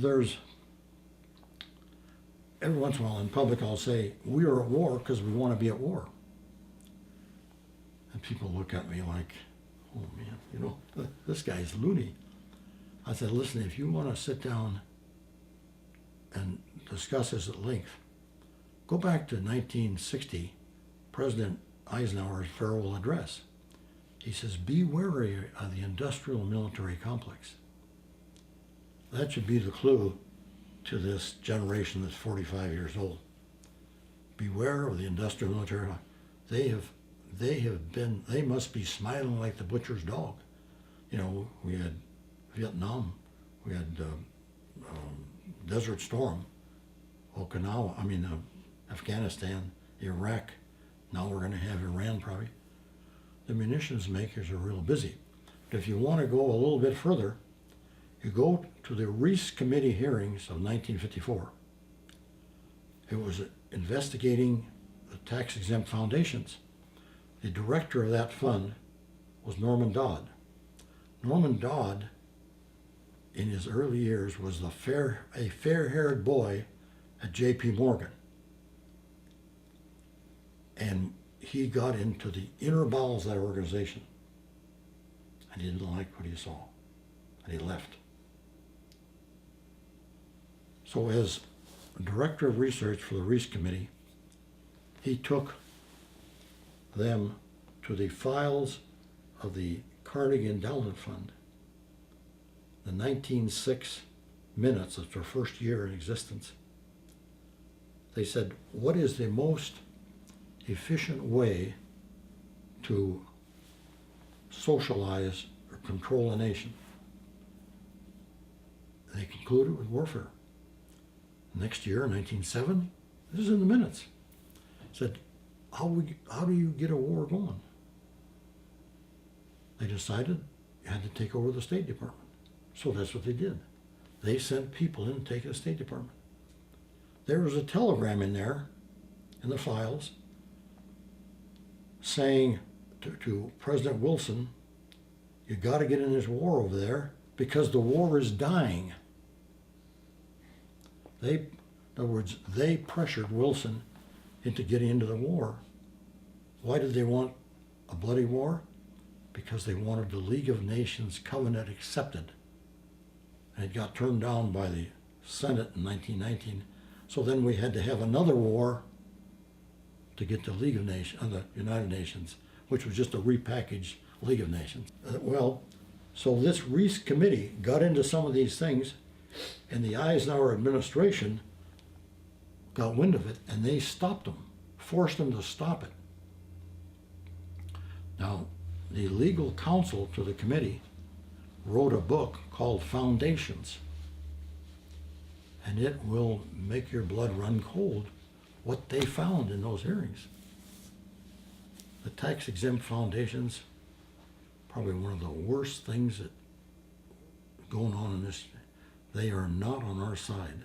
there's, every once in a while in public I'll say, we are at war because we want to be at war. And people look at me like, oh man, you know, this guy's loony. I said, listen, if you want to sit down and discuss this at length, go back to 1960, President Eisenhower's farewell address. He says, be wary of the industrial military complex. That should be the clue to this generation that's 45 years old. Beware of the industrial military. They must be smiling like the butcher's dog. You know, we had Vietnam, we had Desert Storm, Afghanistan, Iraq. Now we're going to have Iran probably. The munitions makers are real busy. But if you want to go a little bit further, you go to the Reese Committee hearings of 1954. It was investigating the tax-exempt foundations. The director of that fund was Norman Dodd. Norman Dodd, in his early years, was a fair-haired boy at J.P. Morgan. And he got into the inner bowels of that organization. And he didn't like what he saw. And he left. So as director of research for the Reese Committee, he took them to the files of the Carnegie Endowment Fund, the 1906 minutes of their first year in existence. They said, what is the most efficient way to socialize or control a nation? They concluded with warfare. Next year, 1907, this is in the minutes, said, how do you get a war going? They decided you had to take over the State Department. So that's what they did. They sent people in to take the State Department. There was a telegram in there, in the files, saying to President Wilson, you got to get in this war over there because the war is dying. In other words, they pressured Wilson into getting into the war. Why did they want a bloody war? Because they wanted the League of Nations covenant accepted. And it got turned down by the Senate in 1919. So then we had to have another war to get the League of Nations, the United Nations, which was just a repackaged League of Nations. So this Reese Committee got into some of these things, and the Eisenhower administration got wind of it, and they stopped them, forced them to stop it. Now, the legal counsel to the committee wrote a book called Foundations, and it will make your blood run cold what they found in those hearings. The tax-exempt foundations, probably one of the worst things that going on in this. They are not on our side.